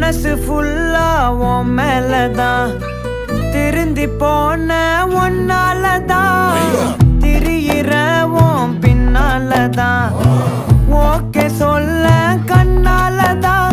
மனசு ஃபுல்லா உன் மேலதான் திருந்தி போன ஒன்னாலதான் திரியிற உன் பின்னாலதான் ஓகே சொல்ல கண்ணாலதான்